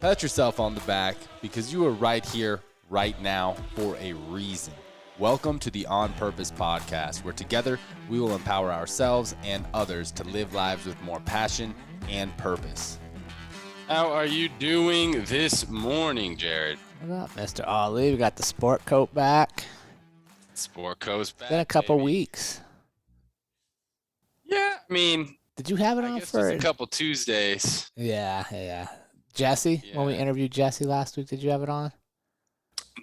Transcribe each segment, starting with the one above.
Pat yourself on the back because you are right here, right now, for a reason. Welcome to the On Purpose podcast, where together we will empower ourselves and others to live lives with more passion and purpose. How are you doing this morning, Jerrod? What up, Mr. Ali? We got the sport coat back. Sport coat's back. It's been a couple baby. weeks. Yeah, I mean, did you have it on guess for it's a couple Tuesdays. Yeah. Jesse, when we interviewed Jesse last week, did you have it on?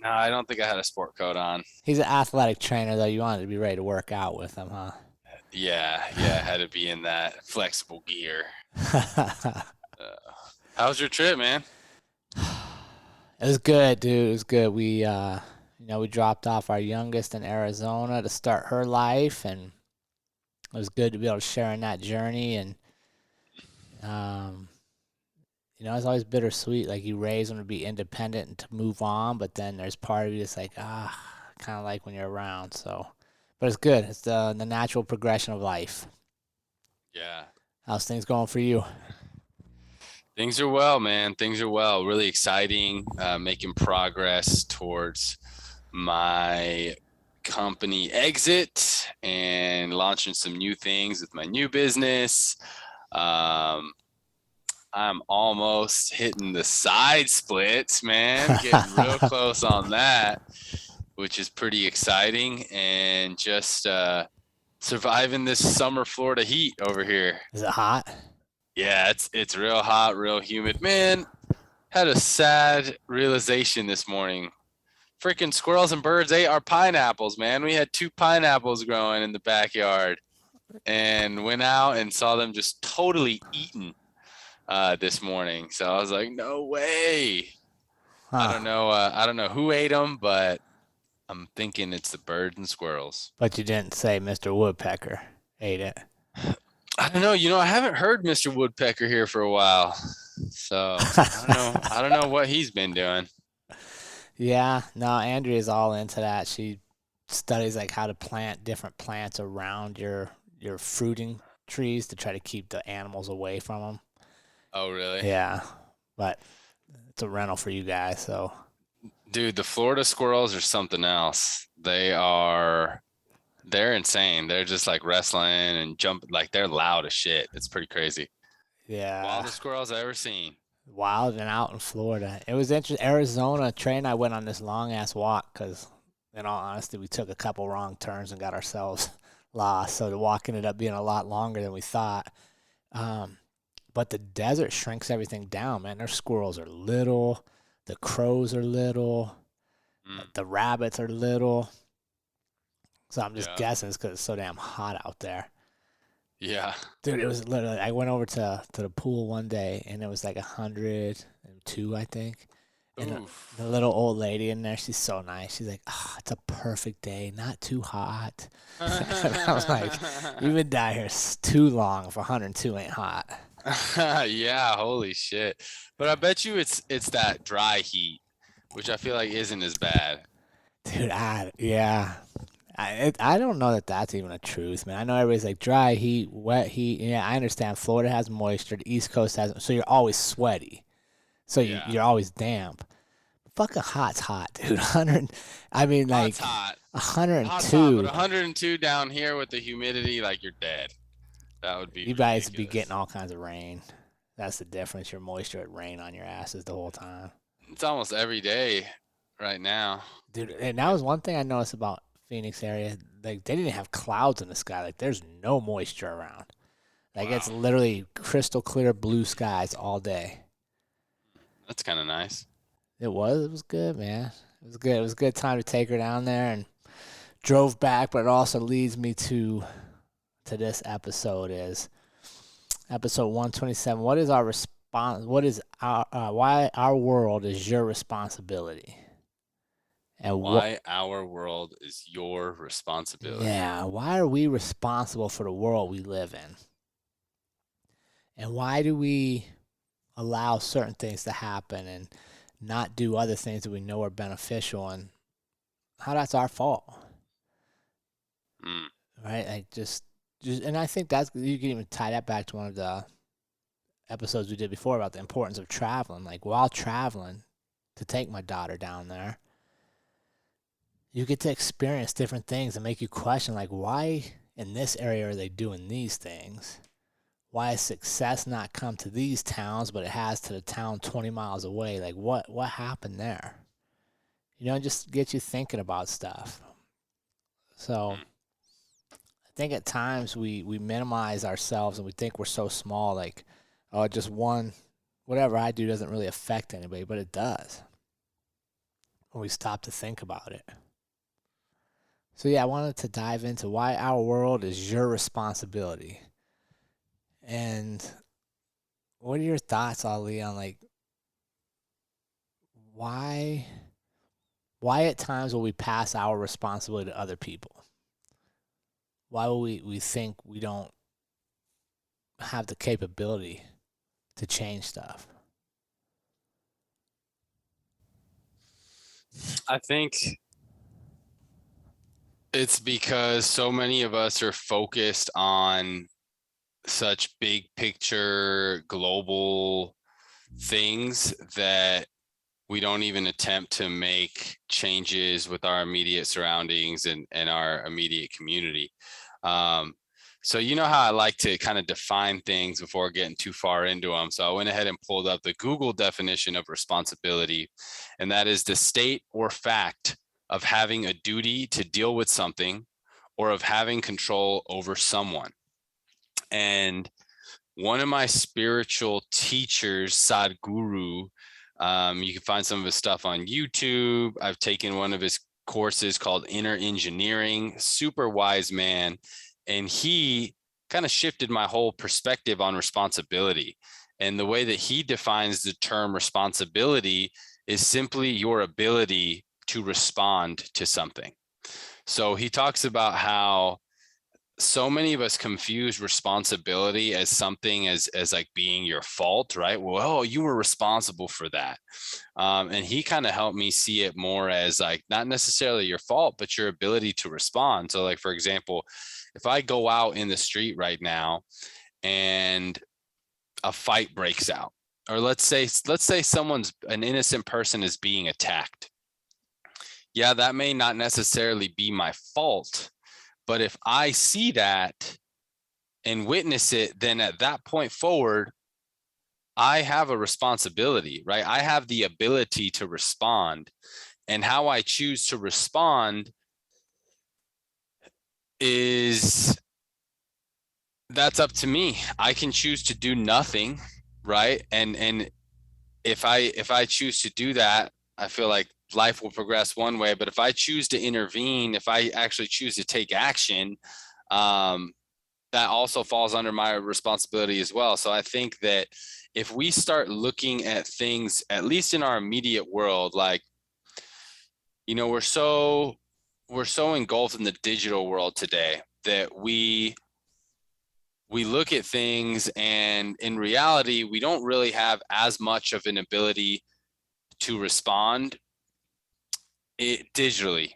No, I don't think I had a sport coat on. He's an athletic trainer, though. You wanted to be ready to work out with him, huh? Yeah, I had to be in that flexible gear. How's your trip, man? It was good, dude. It was good. We, we dropped off our youngest in Arizona to start her life, and it was good to be able to share in that journey. And, it's always bittersweet. Like, you raise them to be independent and to move on, but then there's part of you that's like, kind of like when you're around. So, but it's good. It's the natural progression of life. Yeah. How's things going for you? Things are well, man. Things are well. Really exciting. Making progress towards my company exit and launching some new things with my new business. I'm almost hitting the side splits, man. Getting real close on that, which is pretty exciting. And just surviving this summer Florida heat over here. Is it hot? Yeah, it's real hot, real humid. Man, had a sad realization this morning. Freaking squirrels and birds ate our pineapples, man. We had 2 pineapples growing in the backyard and went out and saw them just totally eaten this morning. So I was like, no way. Huh. I don't know who ate them, but I'm thinking it's the birds and squirrels. But you didn't say Mr. Woodpecker ate it. I don't know. I haven't heard Mr. Woodpecker here for a while. So I don't know what he's been doing. Yeah, no, Andrea's all into that. She studies like how to plant different plants around your fruiting trees to try to keep the animals away from them. Oh, really? Yeah, but it's a rental for you guys, so. Dude, the Florida squirrels are something else. They're insane. They're just like wrestling and jumping. Like, they're loud as shit. It's pretty crazy. Yeah. Wildest squirrels I've ever seen. Wild and out in Florida. It was interesting. Arizona, Trey and I went on this long-ass walk because, in all honesty, we took a couple wrong turns and got ourselves lost. So the walk ended up being a lot longer than we thought. But the desert shrinks everything down, man. Their squirrels are little. The crows are little. The rabbits are little. So I'm just guessing it's because it's so damn hot out there. Yeah. Dude, it was literally, I went over to the pool one day, and it was like 102, I think. And the little old lady in there, she's so nice. She's like, it's a perfect day, not too hot. I was like, you've been down here too long if 102 ain't hot. Yeah, holy shit. But I bet you it's that dry heat, which I feel like isn't as bad. Dude, yeah. I don't know that that's even a truth, man. I know everybody's like dry heat, wet heat. Yeah, I understand. Florida has moisture. The East Coast has, so you're always sweaty. So you're always damp. Fucking hot's hot, dude. 100. I mean, like hot. 102. Hot's hot, but 102 down here with the humidity, like, you're dead. That would be. You guys be getting all kinds of rain. That's the difference. Your moisture would rain on your asses the whole time. It's almost every day right now, dude. And that was one thing I noticed about Phoenix area. Like, they didn't have clouds in the sky. Like, there's no moisture around. Like, It's literally crystal clear blue skies all day. That's kind of nice. It was good, man. It was good. It was a good time to take her down there, and drove back. But it also leads me to this episode is episode 127. What is our response? What is why our world is your responsibility? And why our world is your responsibility. Yeah, why are we responsible for the world we live in? And why do we allow certain things to happen and not do other things that we know are beneficial, and how that's our fault? Right? Like just and I think that's, you can even tie that back to one of the episodes we did before about the importance of traveling. Like while traveling to take my daughter down there, you get to experience different things and make you question, like, why in this area are they doing these things? Why has success not come to these towns, but it has to the town 20 miles away? Like, what happened there? Just get you thinking about stuff. So I think at times we minimize ourselves and we think we're so small, like, oh, just whatever I do doesn't really affect anybody, but it does when we stop to think about it. So yeah, I wanted to dive into why our world is your responsibility. And what are your thoughts, Ali, on like why at times will we pass our responsibility to other people? Why will we think we don't have the capability to change stuff? I think it's because so many of us are focused on such big picture global things that we don't even attempt to make changes with our immediate surroundings and our immediate community. So you know how I like to kind of define things before getting too far into them. So I went ahead and pulled up the Google definition of responsibility, and that is the state or fact of having a duty to deal with something or of having control over someone. And one of my spiritual teachers, Sadhguru, you can find some of his stuff on YouTube. I've taken one of his courses called Inner Engineering, super wise man. And he kind of shifted my whole perspective on responsibility. And the way that he defines the term responsibility is simply your ability to respond to something. So he talks about how so many of us confuse responsibility as something as like being your fault, right? Well, oh, you were responsible for that. And he kind of helped me see it more as like not necessarily your fault, but your ability to respond. So like, for example, if I go out in the street right now and a fight breaks out, or let's say an innocent person is being attacked. Yeah, that may not necessarily be my fault, but if I see that and witness it, then at that point forward, I have a responsibility, right? I have the ability to respond. And how I choose to respond is that's up to me. I can choose to do nothing, right? And if I choose to do that, I feel like life will progress one way. But if I choose to intervene, if I actually choose to take action, that also falls under my responsibility as well. So I think that if we start looking at things, at least in our immediate world, like, we're so engulfed in the digital world today that we look at things, and in reality, we don't really have as much of an ability to respond digitally.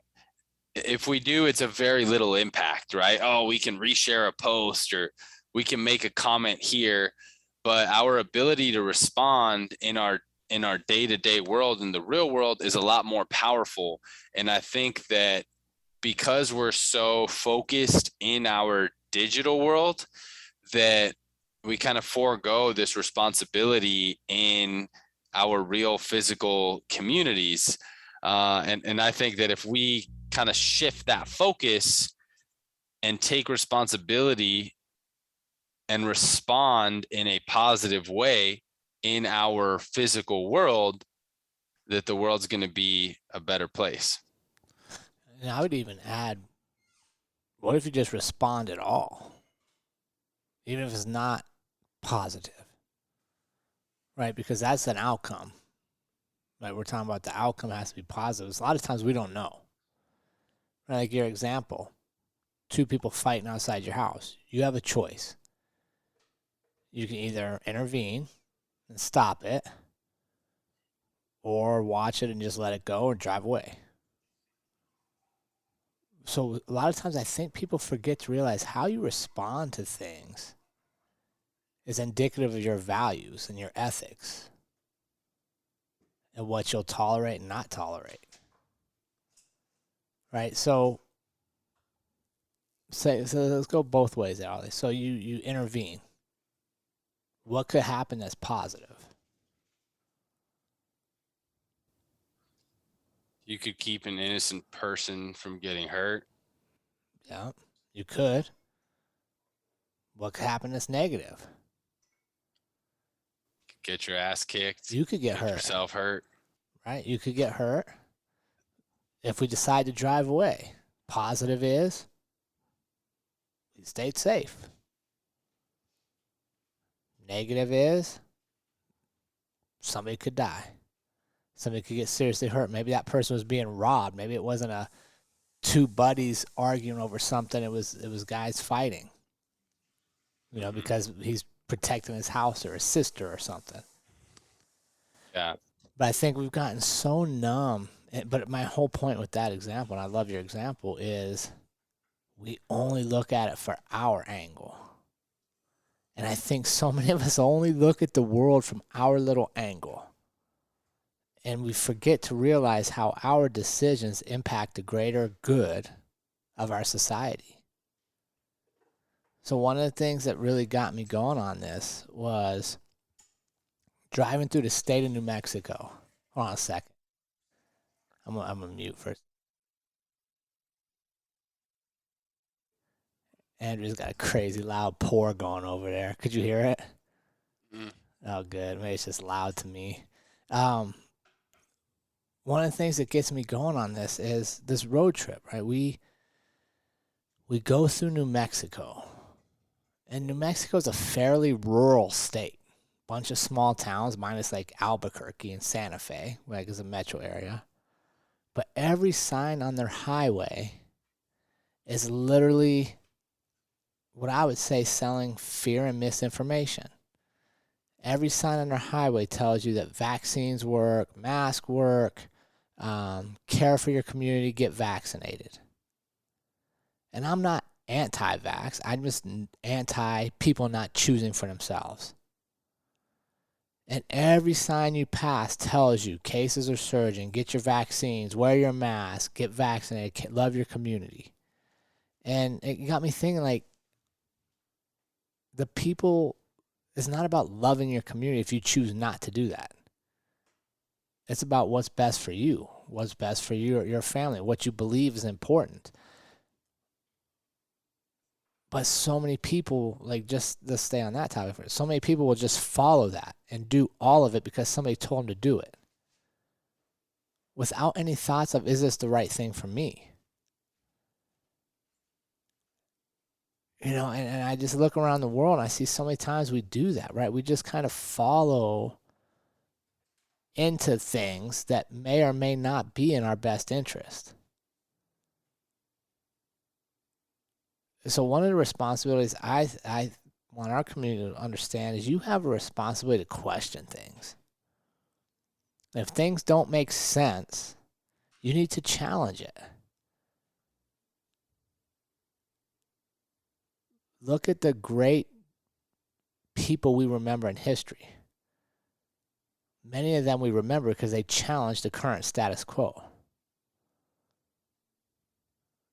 If we do, it's a very little impact, right? Oh, we can reshare a post or we can make a comment here, but our ability to respond in our day-to-day world, in the real world, is a lot more powerful. And I think that because we're so focused in our digital world, that we kind of forego this responsibility in our real physical communities. And I think that if we kind of shift that focus and take responsibility and respond in a positive way in our physical world, that the world's going to be a better place. And I would even add, what if you just respond at all? Even if it's not positive, right? Because that's an outcome. Right? We're talking about the outcome has to be positive. A lot of times we don't know. Right? Like your example, two people fighting outside your house. You have a choice. You can either intervene and stop it, or watch it and just let it go or drive away. So a lot of times I think people forget to realize how you respond to things is indicative of your values and your ethics and what you'll tolerate and not tolerate. Right? So let's go both ways, Ali. So you intervene. What could happen that's positive? You could keep an innocent person from getting hurt. Yeah, you could. What could happen that's negative? Get your ass kicked. You could get Get hurt. yourself hurt. Right? You could get hurt if we decide to drive away. Positive is we stayed safe. Negative is somebody could die. Somebody could get seriously hurt. Maybe that person was being robbed. Maybe it wasn't two buddies arguing over something. It was guys fighting. You know, because he's protecting his house or his sister or something. Yeah. But I think we've gotten so numb. But my whole point with that example, and I love your example, is we only look at it for our angle. And I think so many of us only look at the world from our little angle. And we forget to realize how our decisions impact the greater good of our society. So one of the things that really got me going on this was driving through the state of New Mexico. Hold on a second. I'm going to mute first. Andrew's got a crazy loud pour going over there. Could you hear it? Mm. Oh, good. Maybe it's just loud to me. One of the things that gets me going on this is this road trip, right? We go through New Mexico. And New Mexico is a fairly rural state. Bunch of small towns, minus like Albuquerque and Santa Fe, like is a metro area. But every sign on their highway is literally what I would say selling fear and misinformation. Every sign on their highway tells you that vaccines work, masks work, care for your community, get vaccinated. And I'm not anti-vax. I'm just anti people not choosing for themselves. And every sign you pass tells you cases are surging, get your vaccines, wear your mask, get vaccinated, love your community. And it got me thinking, like, the people, it's not about loving your community if you choose not to do that. It's about what's best for you, what's best for you or your family, what you believe is important. But so many people, like, just let's stay on that topic for it. So many people will just follow that and do all of it because somebody told them to do it, without any thoughts of, is this the right thing for me? You know, and I just look around the world and I see so many times we do that, right? We just kind of follow into things that may or may not be in our best interest. So one of the responsibilities I want our community to understand is you have a responsibility to question things. If things don't make sense, you need to challenge it. Look at the great people we remember in history. Many of them we remember because they challenged the current status quo.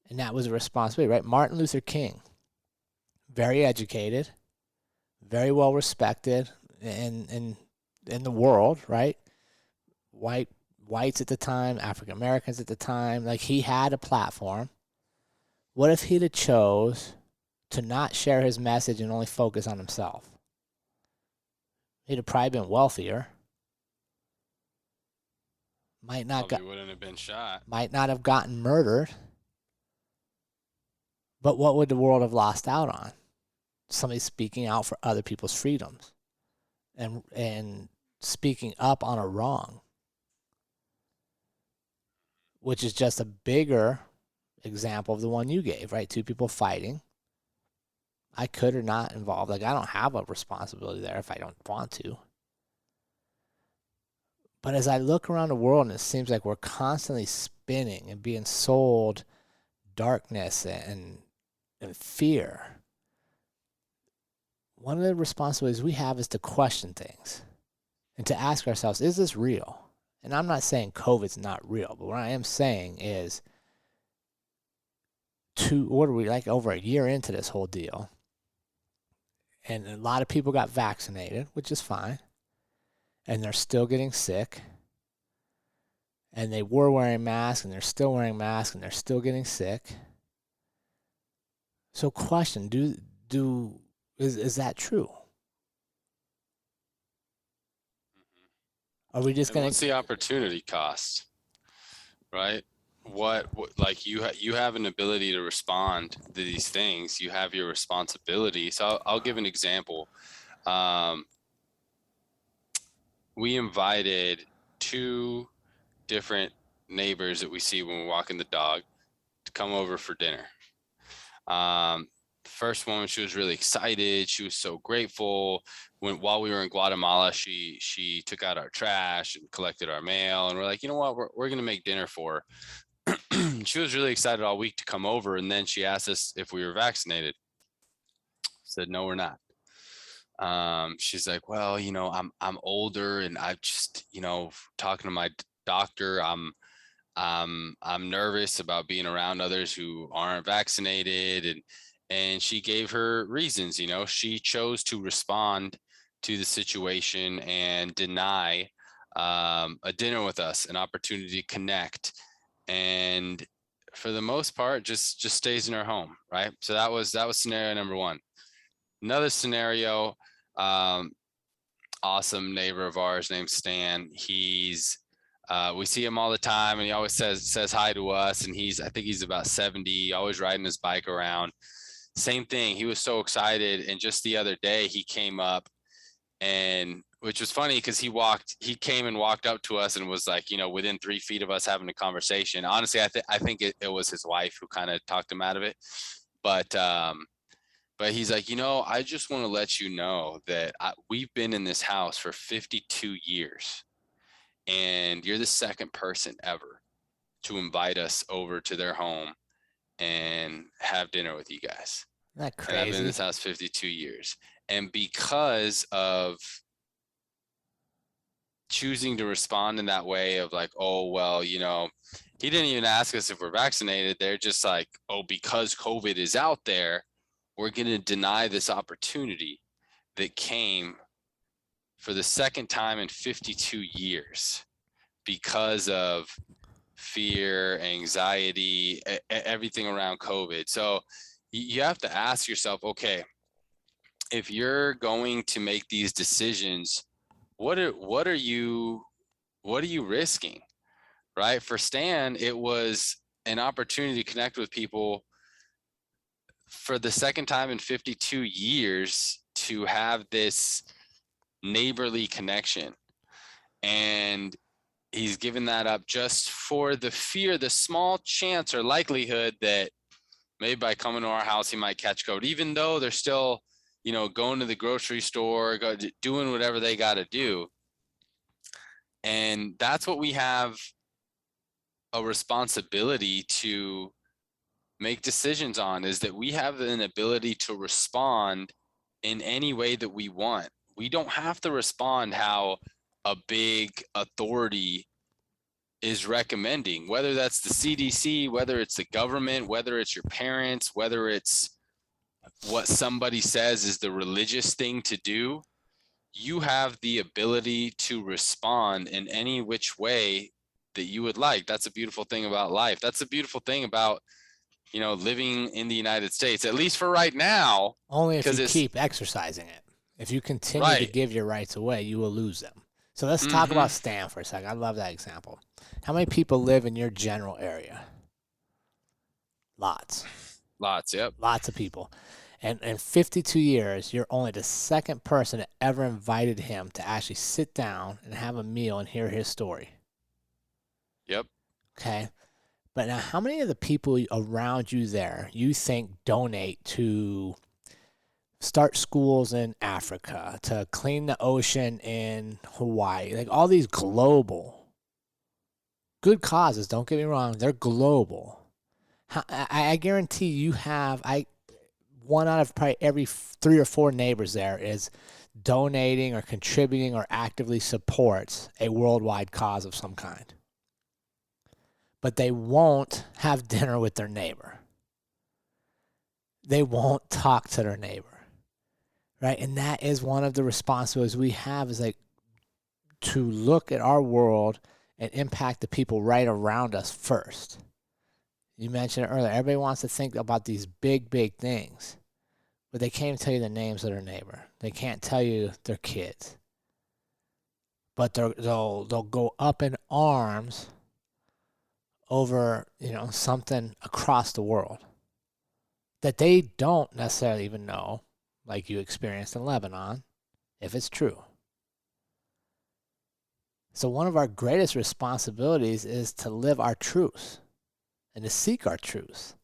And that was a responsibility, right? Martin Luther King, very educated, very well respected in the world, right? Whites at the time, African Americans at the time, like, he had a platform. What if he'd have chose to not share his message and only focus on himself? He'd have probably been wealthier. Wouldn't have been shot. Might not have gotten murdered. But what would the world have lost out on? Somebody speaking out for other people's freedoms and speaking up on a wrong, which is just a bigger example of the one you gave, right? Two people fighting. I could or not involved. Like, I don't have a responsibility there if I don't want to. But as I look around the world, and it seems like we're constantly spinning and being sold darkness and fear. one of the responsibilities we have is to question things and to ask ourselves, is this real? And I'm not saying COVID's not real, but what I am saying is, what are we, like over a year into this whole deal? And a lot of people got vaccinated, which is fine. And they're still getting sick. And they were wearing masks, and they're still wearing masks, and they're still getting sick. So question, is that true? Are we just And going what's to... the opportunity cost, right? What like you have an ability to respond to these things. You have your responsibility. So I'll give an example. We invited 2 different neighbors that we see when we're walking the dog to come over for dinner. The first one, she was really excited. She was so grateful. While we were in Guatemala, she took out our trash and collected our mail. And we're like, you know what, we're gonna make dinner for her. She was really excited all week to come over, and then she asked us if we were vaccinated. Said no, we're not. She's like, well, I'm older, and I just, talking to my doctor, I'm nervous about being around others who aren't vaccinated, and she gave her reasons. She chose to respond to the situation and deny a dinner with us, an opportunity to connect, and for the most part just stays in her home, right? So that was scenario number one. Another scenario, awesome neighbor of ours named Stan. He's we see him all the time, and he always says hi to us, and I think he's about 70, always riding his bike around. Same thing, he was so excited, and just the other day he came up, and which was funny because he came and walked up to us and was like, within 3 feet of us having a conversation. Honestly, I think it was his wife who kind of talked him out of it, but he's like, I just want to let you know that we've been in this house for 52 years, and you're the second person ever to invite us over to their home and have dinner with you guys. Isn't that And I've been in crazy? this house 52 years. And because of choosing to respond in that way of like, oh, well, he didn't even ask us if we're vaccinated. They're just like, oh, because COVID is out there, we're going to deny this opportunity that came for the second time in 52 years because of fear, anxiety, everything around COVID. So you have to ask yourself, okay, if you're going to make these decisions, what are you risking, right? For Stan, it was an opportunity to connect with people for the second time in 52 years, to have this neighborly connection, and he's given that up just for the fear, the small chance or likelihood that maybe by coming to our house he might catch COVID, even though they're still going to the grocery store, doing whatever they got to do. And that's what we have a responsibility to make decisions on, is that we have an ability to respond in any way that we want. We don't have to respond how a big authority is recommending, whether that's the CDC, whether it's the government, whether it's your parents, whether it's what somebody says is the religious thing to do. You have the ability to respond in any which way that you would like. That's a beautiful thing about life. That's a beautiful thing about living in the United States, at least for right now. Only if you Because it's keep exercising it. If you continue to right. give your rights away, you will lose them. So let's talk Mm-hmm. about Stan for a second. I love that example. How many people live in your general area? Lots. Lots. Yep. Lots of people. And in 52 years, you're only the second person that ever invited him to actually sit down and have a meal and hear his story. Yep. Okay. But now, how many of the people around you there you think donate to start schools in Africa, to clean the ocean in Hawaii? Like all these global good causes, don't get me wrong, they're global. I guarantee you have, one out of probably every 3 or 4 neighbors there is donating or contributing or actively supports a worldwide cause of some kind. But they won't have dinner with their neighbor. They won't talk to their neighbor, right? And that is one of the responsibilities we have, is like to look at our world and impact the people right around us first. You mentioned it earlier. Everybody wants to think about these big, big things, but they can't even tell you the names of their neighbor. They can't tell you their kids. But they'll go up in arms over, something across the world that they don't necessarily even know, like you experienced in Lebanon, if it's true. So one of our greatest responsibilities is to live our truth and to seek our truth.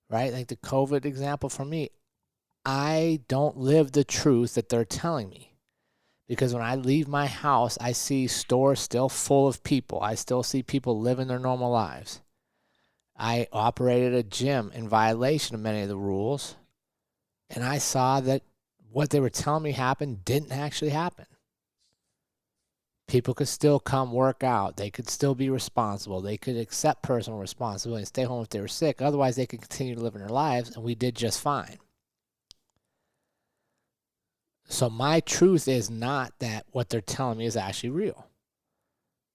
Right? Like the COVID example for me, I don't live the truth that they're telling me. Because when I leave my house, I see stores still full of people. I still see people living their normal lives. I operated a gym in violation of many of the rules, and I saw that what they were telling me happened didn't actually happen. People could still come work out. They could still be responsible. They could accept personal responsibility and stay home if they were sick. Otherwise, they could continue to live in their lives, and we did just fine. So my truth is not that what they're telling me is actually real.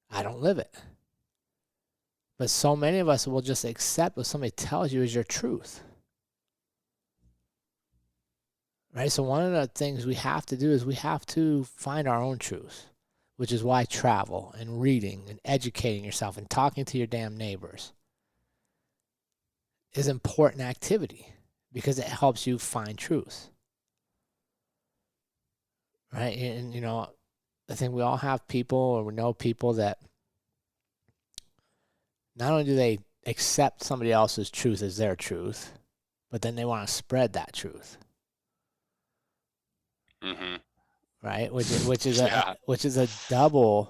I don't live it. But so many of us will just accept what somebody tells you is your truth. Right? So one of the things we have to do is we have to find our own truth, which is why travel and reading and educating yourself and talking to your damn neighbors is important activity, because it helps you find truth. Right? And, I think we all have people, or we know people that not only do they accept somebody else's truth as their truth, but then they want to spread that truth. Mm-hmm. Right? Which is Yeah. a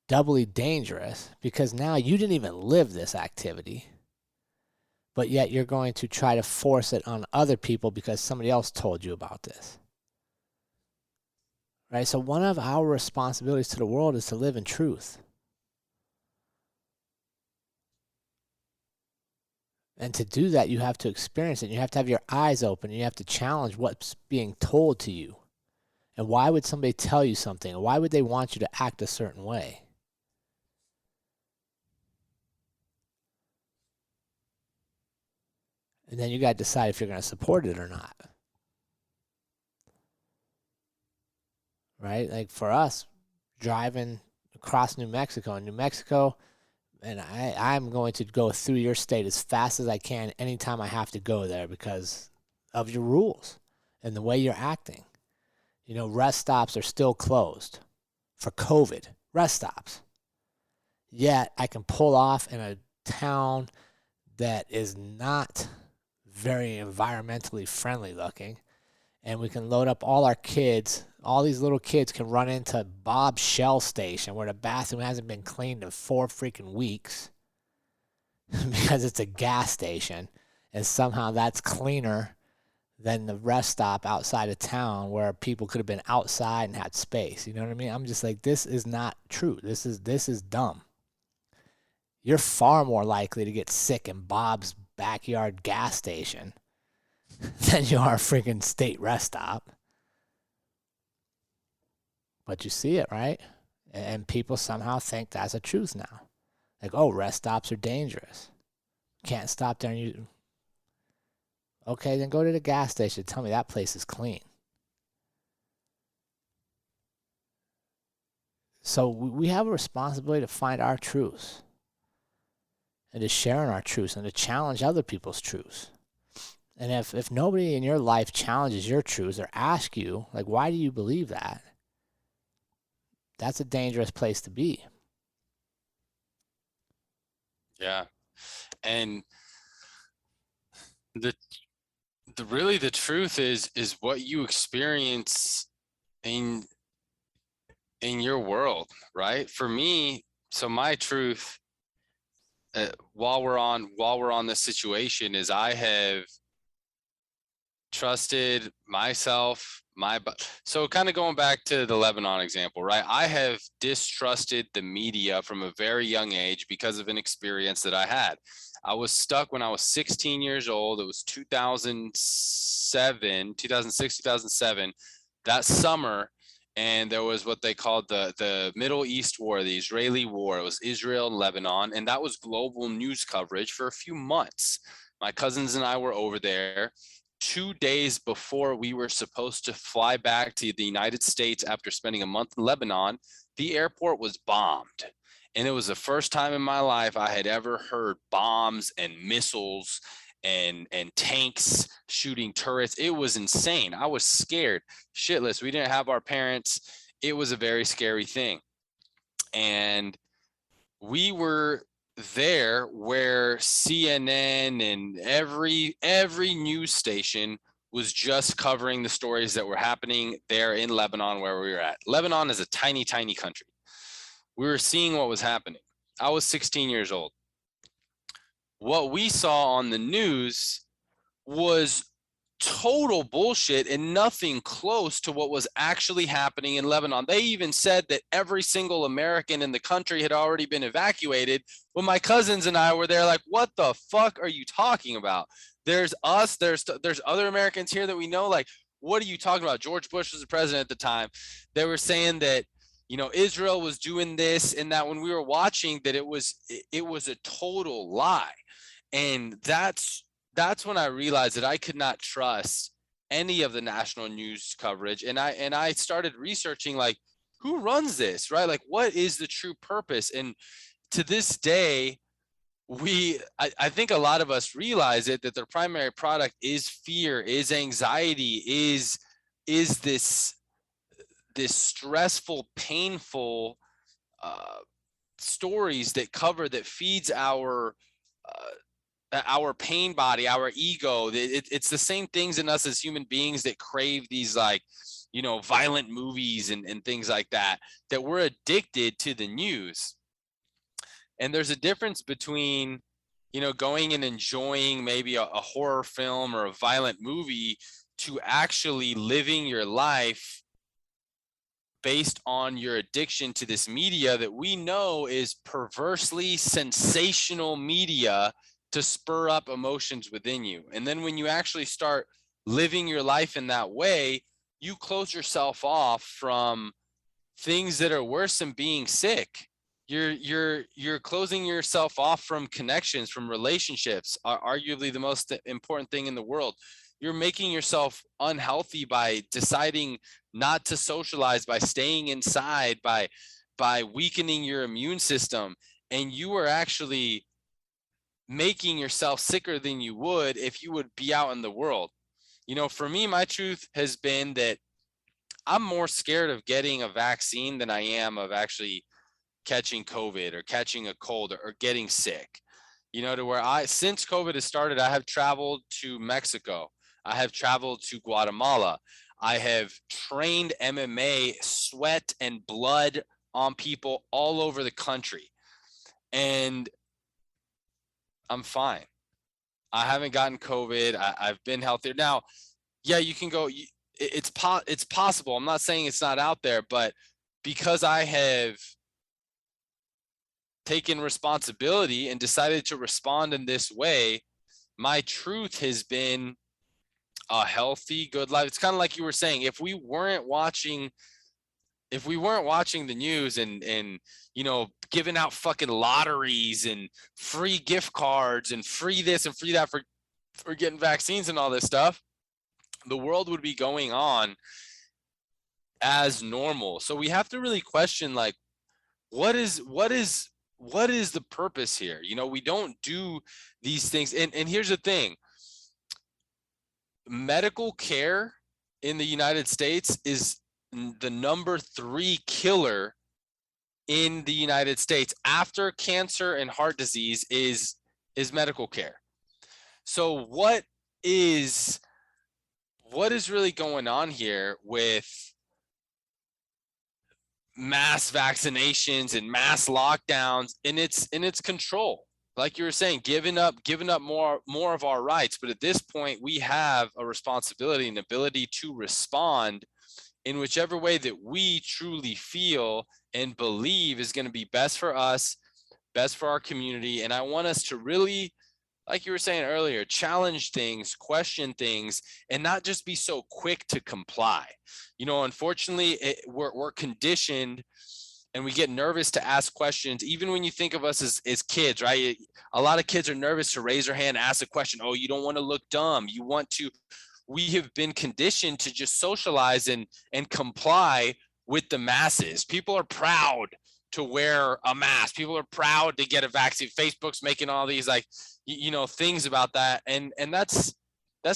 doubly dangerous, because now you didn't even live this activity, but yet you're going to try to force it on other people because somebody else told you about this. Right? So one of our responsibilities to the world is to live in truth. And to do that, you have to experience it. You have to have your eyes open. You have to challenge what's being told to you. And why would somebody tell you something? Why would they want you to act a certain way? And then you got to decide if you're going to support it or not. Right? Like for us, driving across New Mexico, and I'm going to go through your state as fast as I can anytime I have to go there because of your rules and the way you're acting. Rest stops are still closed for COVID. Rest stops. Yet I can pull off in a town that is not very environmentally friendly looking, and we can load up all our kids. All these little kids can run into Bob's Shell Station where the bathroom hasn't been cleaned in 4 freaking weeks because it's a gas station, and somehow that's cleaner than the rest stop outside of town where people could have been outside and had space. You know what I mean? I'm just like, this is not true. This is dumb. You're far more likely to get sick in Bob's backyard gas station than you are a freaking state rest stop. But you see it, right? And people somehow think that's a truth now. Like, oh, rest stops are dangerous. Can't stop there and you... Okay, then go to the gas station. Tell me that place is clean. So we have a responsibility to find our truths and to share in our truths and to challenge other people's truths. And if nobody in your life challenges your truths or asks you, like, why do you believe that? That's a dangerous place to be. Yeah. And the really the truth is what you experience in your world, right? For me, so my truth while we're on this situation, is I have trusted myself, so kind of going back to the Lebanon example, right? I have distrusted the media from a very young age because of an experience that I had. I was stuck when I was 16 years old. It was 2007, 2006, 2007, that summer. And there was what they called the Middle East War, the Israeli War. It was Israel and Lebanon. And that was global news coverage for a few months. My cousins and I were over there 2 days before we were supposed to fly back to the United States after spending a month in Lebanon. The airport was bombed. And it was the first time in my life I had ever heard bombs and missiles and tanks shooting turrets. It was insane. I was scared shitless. We didn't have our parents. It was a very scary thing. And we were there where CNN and every news station was just covering the stories that were happening there in Lebanon where we were at. Lebanon is a tiny, tiny country. We were seeing what was happening. I was 16 years old. What we saw on the news was total bullshit and nothing close to what was actually happening in Lebanon. They even said that every single American in the country had already been evacuated. When my cousins and I were there, like, what the fuck are you talking about? There's us, there's other Americans here that we know. Like, what are you talking about? George Bush was the president at the time. They were saying that, Israel was doing this and that. When we were watching that, it was a total lie. And that's when I realized that I could not trust any of the national news coverage. And I started researching, like, who runs this, right? Like, what is the true purpose? And to this day, I think a lot of us realize it, that their primary product is fear, is anxiety, is this stressful, painful stories that feeds our pain body, our ego. It's the same things in us as human beings that crave these, like, violent movies and things like that, that we're addicted to the news. And there's a difference between, going and enjoying maybe a horror film or a violent movie to actually living your life based on your addiction to this media that we know is perversely sensational media to spur up emotions within you. And then when you actually start living your life in that way, you close yourself off from things that are worse than being sick. You're closing yourself off from connections, from relationships, arguably the most important thing in the world. You're making yourself unhealthy by deciding not to socialize, by staying inside, by weakening your immune system. And you are actually making yourself sicker than you would if you would be out in the world. For me, my truth has been that I'm more scared of getting a vaccine than I am of actually catching COVID or catching a cold or getting sick. To where since COVID has started, I have traveled to Mexico. I have traveled to Guatemala. I have trained MMA, sweat and blood on people all over the country. And I'm fine. I haven't gotten COVID. I've been healthier. Now, yeah, you can go. It's possible. I'm not saying it's not out there, but because I have taken responsibility and decided to respond in this way, my truth has been a healthy, good life. It's kind of like you were saying, if we weren't watching the news and giving out fucking lotteries and free gift cards and free this and free that for getting vaccines and all this stuff, the world would be going on as normal. So we have to really question, like, what is the purpose here? We don't do these things. And here's the thing. Medical care in the United States is the number 3 killer in the United States after cancer and heart disease is medical care. So what is really going on here with mass vaccinations and mass lockdowns? And it's control. like you were saying, giving up more of our rights. But at this point, we have a responsibility and ability to respond in whichever way that we truly feel and believe is going to be best for us, best for our community. And I want us to really, like you were saying earlier, challenge things, question things, and not just be so quick to comply. Unfortunately, we're conditioned and we get nervous to ask questions. Even when you think of us as kids, right? A lot of kids are nervous to raise their hand, ask a question. Oh, you don't want to look dumb. You want to, we have been conditioned to just socialize and comply with the masses. People are proud to wear a mask. People are proud to get a vaccine. Facebook's making all these things about that. And that's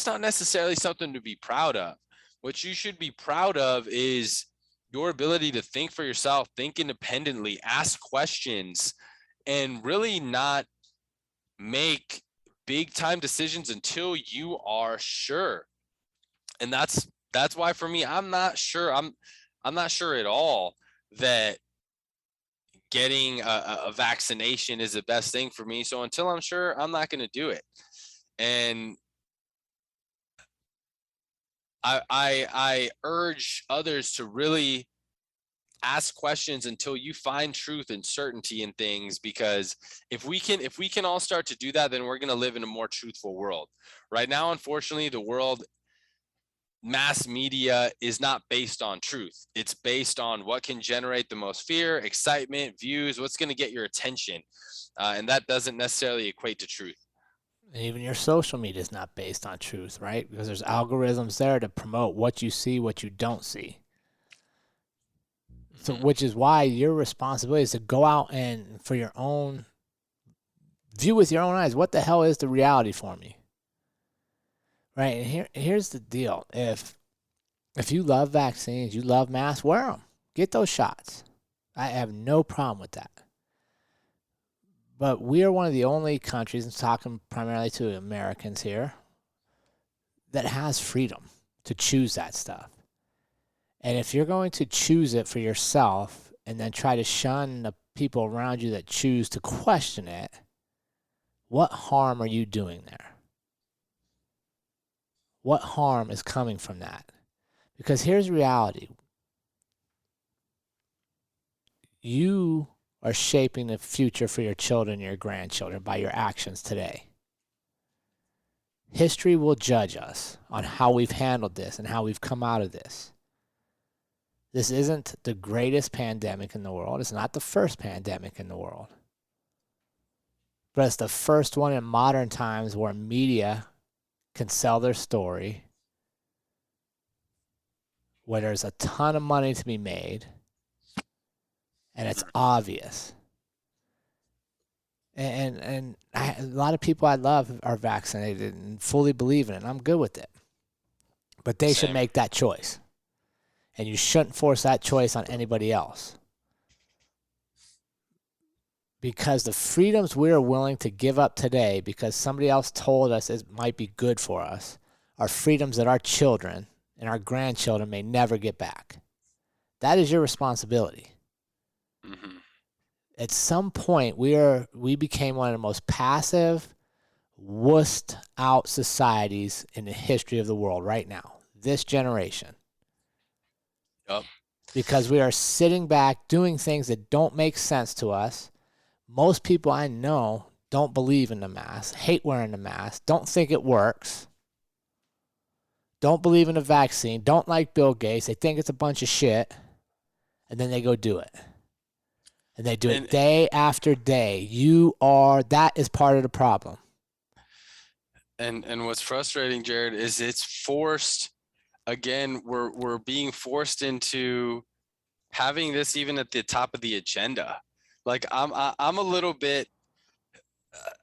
not necessarily something to be proud of. What you should be proud of is your ability to think for yourself, think independently, ask questions, and really not make big time decisions until you are sure. And that's why for me, I'm not sure. I'm not sure at all that getting a vaccination is the best thing for me. So until I'm sure, I'm not going to do it. And I urge others to really ask questions until you find truth and certainty in things, because if we can all start to do that, then we're going to live in a more truthful world. Right now, unfortunately, the world mass media is not based on truth. It's based on what can generate the most fear, excitement, views, what's going to get your attention, and that doesn't necessarily equate to truth. And even your social media is not based on truth, right? Because there's algorithms there to promote what you see, what you don't see. So, which is why your responsibility is to go out and, for your own, view with your own eyes, what the hell is the reality for me? Right? And here's the deal. If you love vaccines, you love masks, wear them. Get those shots. I have no problem with that. But we are one of the only countries, and talking primarily to Americans here, that has freedom to choose that stuff. And if you're going to choose it for yourself and then try to shun the people around you that choose to question it, what harm are you doing there? What harm is coming from that? Because here's reality. You are shaping the future for your children and your grandchildren by your actions today. History will judge us on how we've handled this and how we've come out of this. This isn't the greatest pandemic in the world. It's not the first pandemic in the world. But it's the first one in modern times where media can sell their story, where there's a ton of money to be made, and it's obvious. And a lot of people I love are vaccinated and fully believe in it, and I'm good with it. But they should make that choice. And you shouldn't force that choice on anybody else. Because the freedoms we're willing to give up today because somebody else told us it might be good for us are freedoms that our children and our grandchildren may never get back. That is your responsibility. Mm-hmm. At some point, we became one of the most passive, wussed out societies in the history of the world right now, this generation. Yep. Because we are sitting back doing things that don't make sense to us. Most people I know don't believe in the mask, hate wearing the mask, don't think it works, don't believe in the vaccine, don't like Bill Gates, they think it's a bunch of shit, and then they go do it. And they do it day after day. That is part of the problem. And what's frustrating, Jerrod, is it's forced. Again, we're being forced into having this even at the top of the agenda. Like I'm a little bit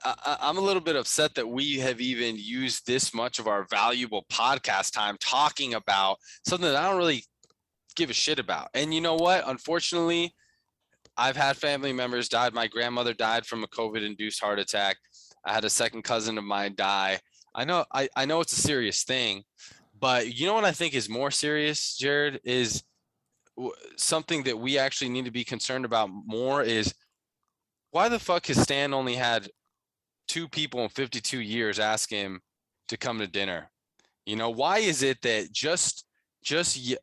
upset that we have even used this much of our valuable podcast time talking about something that I don't really give a shit about. And you know what? Unfortunately, I've had family members died. My grandmother died from a COVID-induced heart attack. I had a second cousin of mine die. I know it's a serious thing, but you know what I think is more serious, Jerrod, is something that we actually need to be concerned about more is why the fuck has Stan only had 2 people in 52 years ask him to come to dinner. You know, why is it that just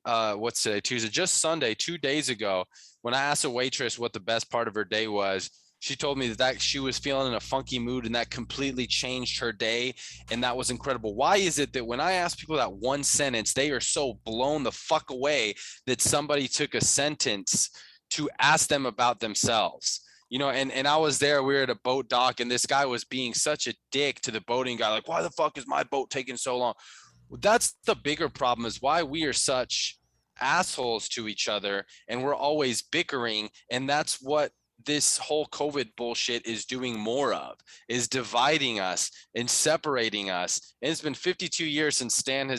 what's today, Tuesday, just Sunday, 2 days ago, when I asked a waitress what the best part of her day was, she told me that she was feeling in a funky mood and that completely changed her day. And that was incredible. Why is it that when I ask people that one sentence, they are so blown the fuck away that somebody took a sentence to ask them about themselves? You know, and I was there, we were at a boat dock, and this guy was being such a dick to the boating guy, like, why the fuck is my boat taking so long? That's the bigger problem, is why we are such assholes to each other and we're always bickering. And that's what this whole COVID bullshit is doing more of, is dividing us and separating us. And it's been 52 years since Stan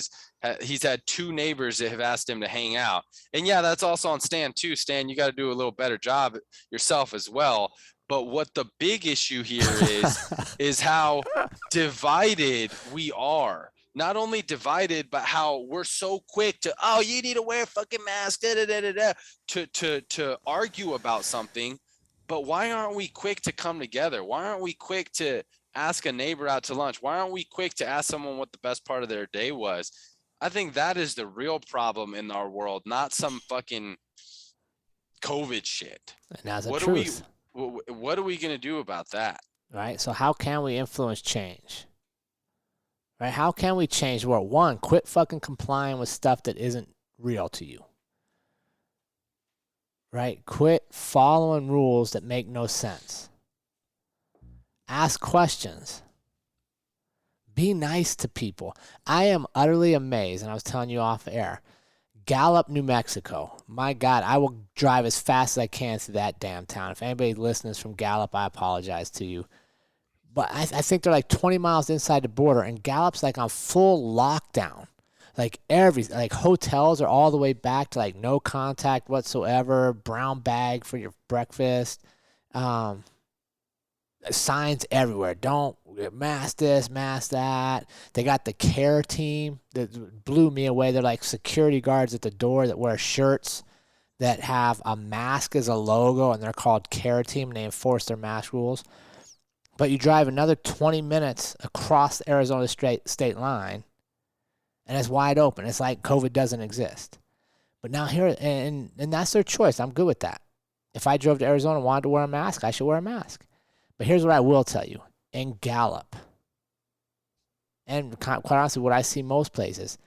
he's had 2 neighbors that have asked him to hang out. And yeah, that's also on Stan too. Stan, you got to do a little better job yourself as well. But what the big issue here is how divided we are. Not only divided, but how we're so quick to, oh, you need to wear a fucking mask, to argue about something. But why aren't we quick to come together? Why aren't we quick to ask a neighbor out to lunch? Why aren't we quick to ask someone what the best part of their day was? I think that is the real problem in our world, not some fucking COVID shit. And that's the What truth. What are we going to do about that? Right? So how can we influence change? Right? How can we change the world? 1, quit fucking complying with stuff that isn't real to you. Right? Quit following rules that make no sense. Ask questions. Be nice to people. I am utterly amazed, and I was telling you off air, Gallup, New Mexico. My God, I will drive as fast as I can through that damn town. If anybody listens from Gallup, I apologize to you. But I think they're like 20 miles inside the border, and Gallup's like on full lockdown. Like hotels are all the way back to like no contact whatsoever, brown bag for your breakfast, signs everywhere. Don't mask this, mask that. They got the care team that blew me away. They're like security guards at the door that wear shirts that have a mask as a logo, and they're called care team, and they enforce their mask rules. But you drive another 20 minutes across the Arizona state line, and it's wide open. It's like COVID doesn't exist. But now here, and that's their choice. I'm good with that. If I drove to Arizona and wanted to wear a mask, I should wear a mask. But here's what I will tell you. In Gallup, and quite honestly, what I see most places,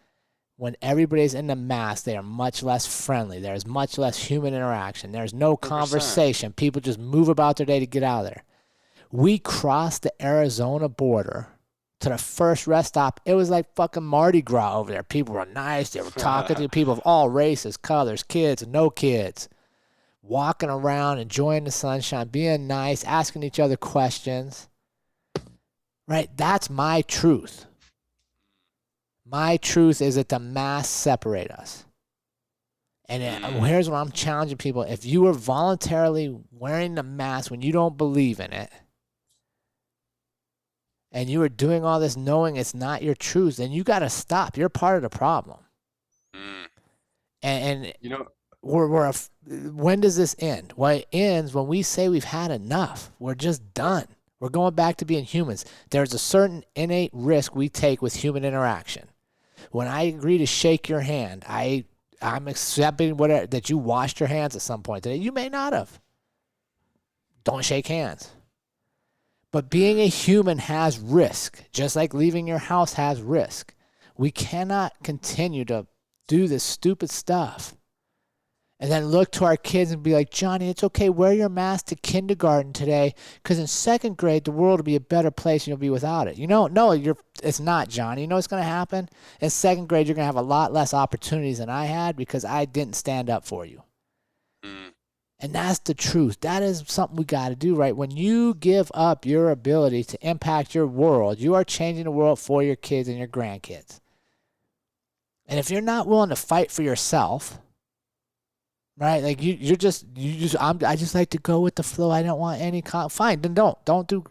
when everybody's in the mask, they are much less friendly. There's much less human interaction. There's no 100%. conversation. People just move about their day to get out of there. We crossed the Arizona border to the first rest stop. It was like fucking Mardi Gras over there. People were nice. They were talking to people of all races, colors, kids, and no kids. Walking around, enjoying the sunshine, being nice, asking each other questions. Right? That's my truth. My truth is that the masks separate us. And here's what I'm challenging people. If you are voluntarily wearing the mask when you don't believe in it, and you are doing all this knowing it's not your truth, then you got to stop. You're part of the problem. And You know, when does this end? Well, it ends when we say we've had enough. We're just done. We're going back to being humans. There's a certain innate risk we take with human interaction. When I agree to shake your hand, I'm accepting that you washed your hands at some point today. You may not have. Don't shake hands. But being a human has risk, just like leaving your house has risk. We cannot continue to do this stupid stuff and then look to our kids and be like, Johnny, it's okay, wear your mask to kindergarten today, because in 2nd grade, the world will be a better place and you'll be without it. No, it's not, Johnny. You know what's going to happen? In 2nd grade, you're going to have a lot less opportunities than I had because I didn't stand up for you. And that's the truth. That is something we got to do, right? When you give up your ability to impact your world, you are changing the world for your kids and your grandkids. And if you're not willing to fight for yourself, right? Like I just like to go with the flow. I don't want any fine, then don't do.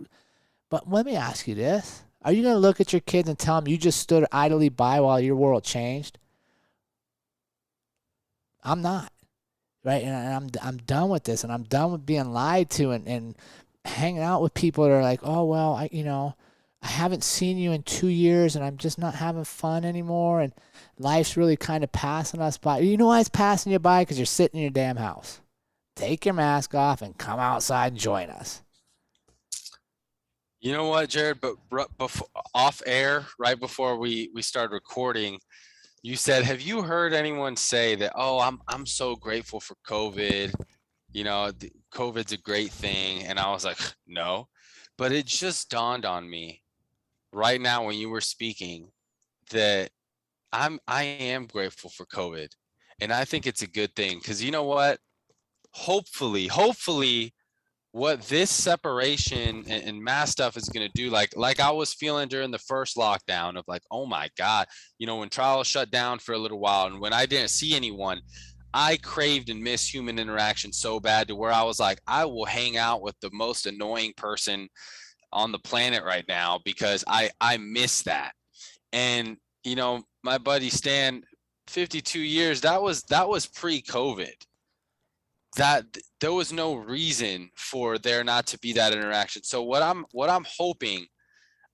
But let me ask you this. Are you going to look at your kids and tell them you just stood idly by while your world changed? I'm not. Right, and I'm done with this, and I'm done with being lied to and hanging out with people that are like, oh, well, I haven't seen you in 2 years and I'm just not having fun anymore. And life's really kind of passing us by. You know why it's passing you by? Because you're sitting in your damn house. Take your mask off and come outside and join us. You know what, Jerrod? But before, off air, right before we started recording, you said, "Have you heard anyone say that? Oh, I'm so grateful for COVID. COVID's a great thing." And I was like, "No," but it just dawned on me right now when you were speaking that I am grateful for COVID, and I think it's a good thing because you know what? Hopefully what this separation and mass stuff is going to do, like I was feeling during the first lockdown of like, oh my god, when trials shut down for a little while and when I didn't see anyone, I craved and missed human interaction so bad to where I was like, I will hang out with the most annoying person on the planet right now because I miss that. And my buddy Stan, 52 years, that was pre-COVID. That there was no reason for there not to be that interaction. So what I'm hoping,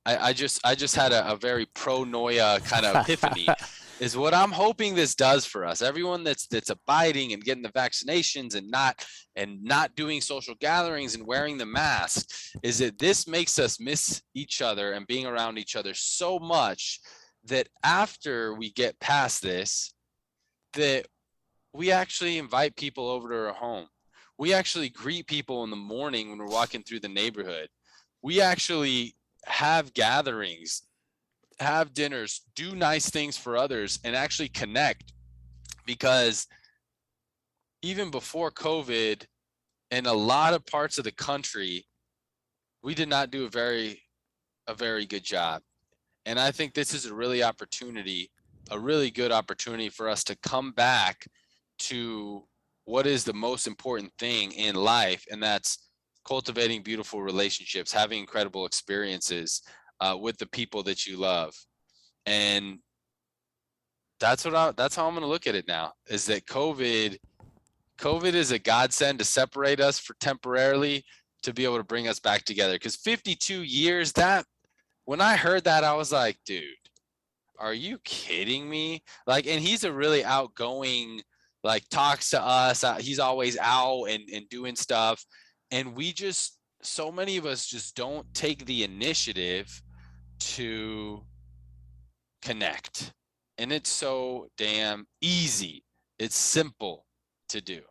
I just had a very pro-noia kind of epiphany, is what I'm hoping this does for us. Everyone that's abiding and getting the vaccinations and not doing social gatherings and wearing the mask, is that this makes us miss each other and being around each other so much that after we get past this, that we actually invite people over to our home. We actually greet people in the morning when we're walking through the neighborhood. We actually have gatherings, have dinners, do nice things for others, and actually connect. Because even before COVID, in a lot of parts of the country, we did not do a very good job. And I think this is a really good opportunity for us to come back to what is the most important thing in life, and that's cultivating beautiful relationships, having incredible experiences with the people that you love. And that's how I'm going to look at it now, is that COVID is a godsend to separate us for temporarily, to be able to bring us back together. Because 52 years, that when I heard that, I was like, dude, are you kidding me? Like, and he's a really outgoing, like, talks to us. He's always out and doing stuff. And so many of us just don't take the initiative to connect. And it's so damn easy. It's simple to do.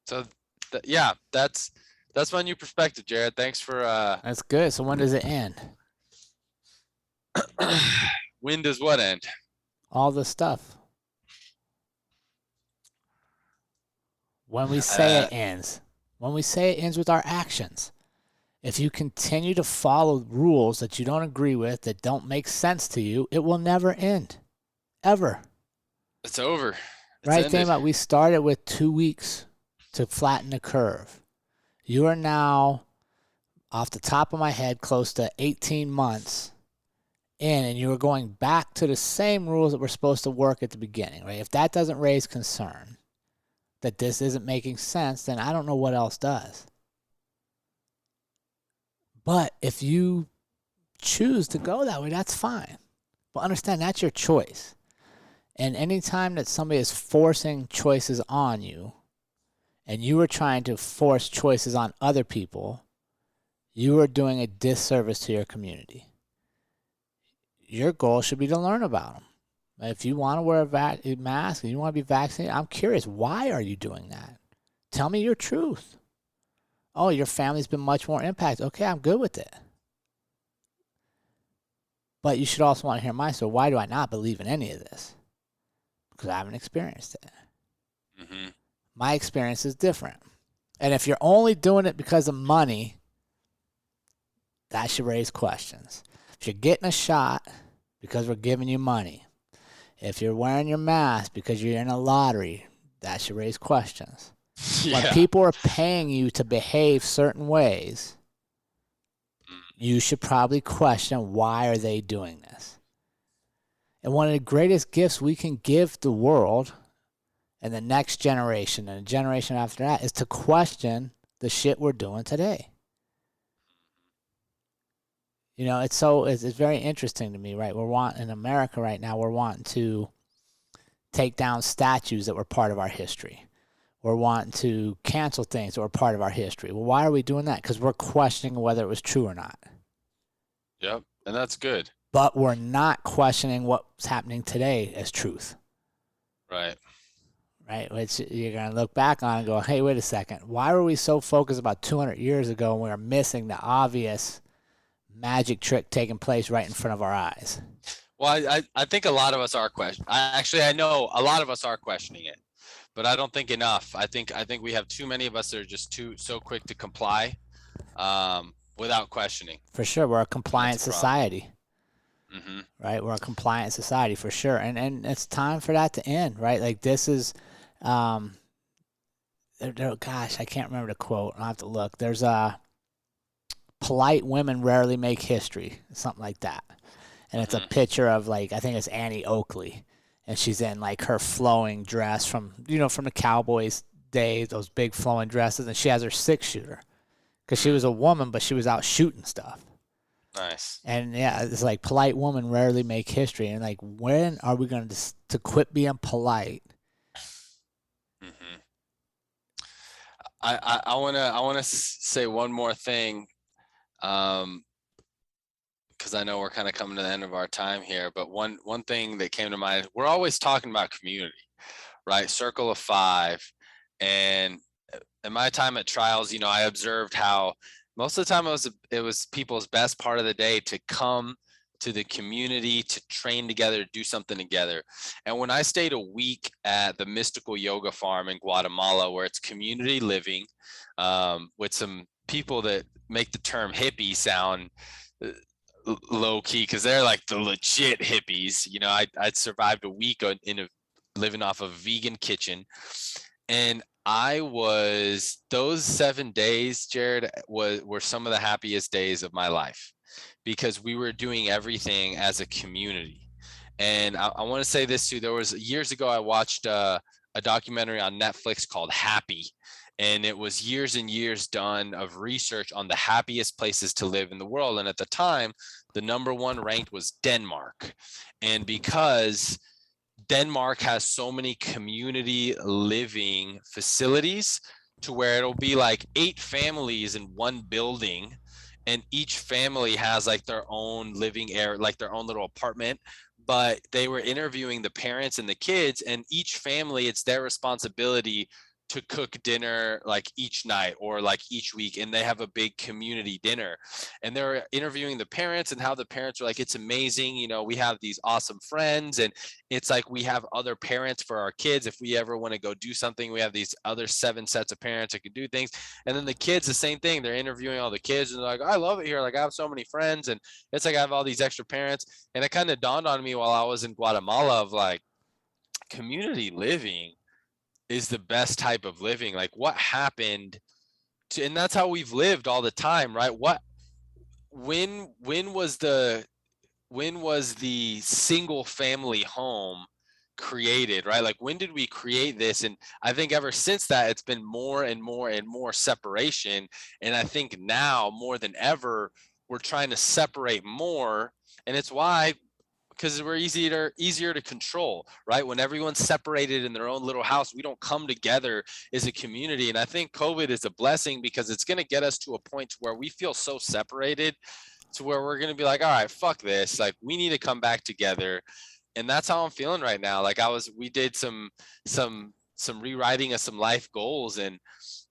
So, yeah, that's my new perspective, Jerrod. Thanks for That's good. So when does it end? when does what end? All the stuff. When we say it ends. When we say it ends with our actions. If you continue to follow rules that you don't agree with, that don't make sense to you, it will never end. Ever. It's over. Right? Think about, we started with 2 weeks to flatten the curve. You are now, off the top of my head, close to 18 months in, and you are going back to the same rules that were supposed to work at the beginning, right? If that doesn't raise concern that this isn't making sense, then I don't know what else does. But if you choose to go that way, that's fine. But understand, that's your choice. And anytime that somebody is forcing choices on you, and you are trying to force choices on other people, you are doing a disservice to your community. Your goal should be to learn about them. If you want to wear a mask and you want to be vaccinated, I'm curious, why are you doing that? Tell me your truth. Oh, your family's been much more impacted. Okay, I'm good with it. But you should also want to hear my story. Why do I not believe in any of this? Because I haven't experienced it. Mm-hmm. My experience is different. And if you're only doing it because of money, that should raise questions. If you're getting a shot because we're giving you money, if you're wearing your mask because you're in a lottery, that should raise questions. Yeah. When people are paying you to behave certain ways, you should probably question, why are they doing this? And one of the greatest gifts we can give the world and the next generation and the generation after that is to question the shit we're doing today. You know, it's very interesting to me, right? We're wanting in America right now, we're wanting to take down statues that were part of our history. We're wanting to cancel things that were part of our history. Well, why are we doing that? Because we're questioning whether it was true or not. Yep. And that's good. But we're not questioning what's happening today as truth. Right. Right? Which you're going to look back on and go, hey, wait a second. Why were we so focused about 200 years ago and we were missing the obvious magic trick taking place right in front of our eyes? Well, I think a lot of us are I know a lot of us are questioning it, but I don't think enough. I think we have too many of us that are just so quick to comply, without questioning. For sure, we're a compliant society. Mm-hmm. Right? We're a compliant society for sure. And it's time for that to end, right? Like this is gosh, I can't remember the quote. I'll have to look. There's a polite women rarely make history, something like that. And it's a picture of like I think it's Annie Oakley, and she's in like her flowing dress from from the Cowboys days, those big flowing dresses, and she has her 6-shooter because she was a woman, but she was out shooting stuff. Nice. And yeah, it's like polite women rarely make history, and like when are we going to quit being polite? Mm-hmm. I wanna say one more thing. Because I know we're kind of coming to the end of our time here, but one thing that came to mind, we're always talking about community, right? Circle of five. And in my time at trials, I observed how most of the time it was people's best part of the day to come to the community, to train together, do something together. And when I stayed a week at the Mystical Yoga Farm in Guatemala, where it's community living, with some people that make the term hippie sound low key, because they're like the legit hippies. I'd survived a week living off a vegan kitchen, and those 7 days, Jerrod, were some of the happiest days of my life, because we were doing everything as a community. And I want to say this too. There was years ago, I watched a documentary on Netflix called Happy. And it was years and years done of research on the happiest places to live in the world. And at the time, the number one ranked was Denmark. And because Denmark has so many community living facilities, to where it'll be like 8 families in one building, and each family has like their own living area, like their own little apartment. But they were interviewing the parents and the kids, and each family, it's their responsibility to cook dinner like each night or like each week, and they have a big community dinner. And they're interviewing the parents, and how the parents are like, it's amazing, we have these awesome friends, and it's like we have other parents for our kids. If we ever want to go do something, we have these other 7 sets of parents that can do things. And then the kids, the same thing, they're interviewing all the kids, and they're like, I love it here, like I have so many friends, and it's like I have all these extra parents. And it kind of dawned on me while I was in Guatemala of like, community living is the best type of living. Like what happened to, and that's how we've lived all the time, right? When was the single family home created, right? Like when did we create this? And I think ever since that, it's been more and more and more separation. And I think now more than ever, we're trying to separate more. And it's why, because we're easier to control, right? When everyone's separated in their own little house, we don't come together as a community. And I think COVID is a blessing, because it's going to get us to a point where we feel so separated, to where we're going to be like, all right, fuck this. Like we need to come back together. And that's how I'm feeling right now. Like we did some rewriting of some life goals. And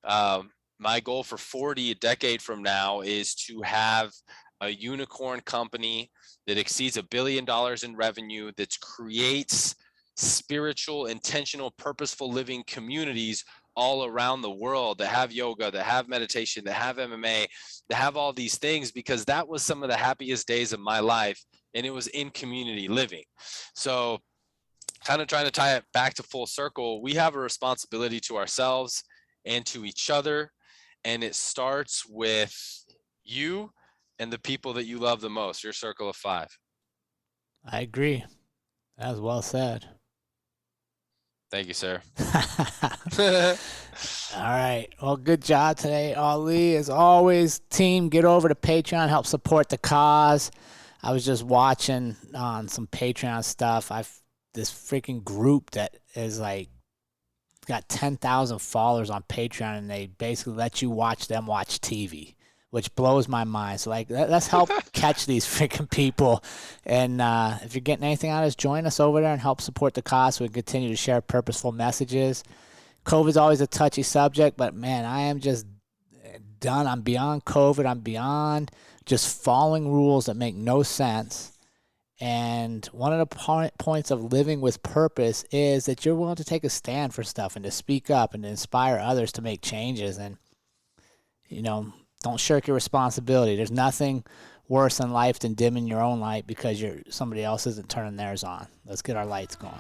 my goal for 40, a decade from now, is to have a unicorn company that exceeds $1 billion in revenue, that creates spiritual, intentional, purposeful living communities all around the world, that have yoga, that have meditation, that have MMA, that have all these things, because that was some of the happiest days of my life, and it was in community living. So kind of trying to tie it back to full circle, we have a responsibility to ourselves and to each other, and it starts with you and the people that you love the most, your circle of 5. I agree. That was well said. Thank you, sir. All right. Well, good job today, Ali. As always, team, get over to Patreon, help support the cause. I was just watching on some Patreon stuff. I've this freaking group that is like got 10,000 followers on Patreon, and they basically let you watch them watch TV, which blows my mind. So, like, let's help catch these freaking people. And if you're getting anything out of this, join us over there and help support the cause so we can continue to share purposeful messages. COVID's always a touchy subject, but man, I am just done. I'm beyond COVID. I'm beyond just following rules that make no sense. And one of the points of living with purpose is that you're willing to take a stand for stuff and to speak up and to inspire others to make changes. And, don't shirk your responsibility. There's nothing worse in life than dimming your own light because somebody else isn't turning theirs on. Let's get our lights going.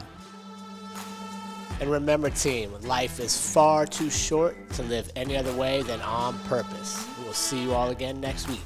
And remember, team, life is far too short to live any other way than on purpose. We will see you all again next week.